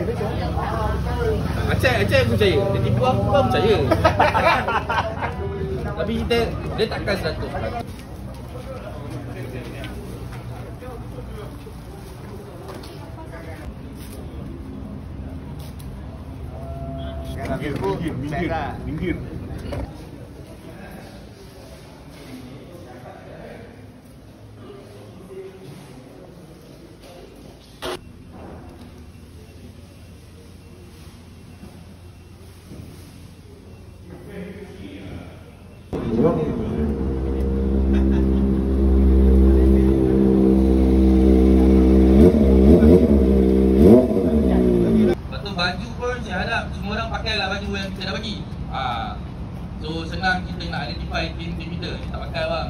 Acai aku percaya. Dia tipu aku pun percaya. Tapi dia takkan 100%. Minggir. Baju pun saya harap semua orang pakailah baju yang kita dah bagi. So senang kita nak identify tim kita. Tak pakai bang.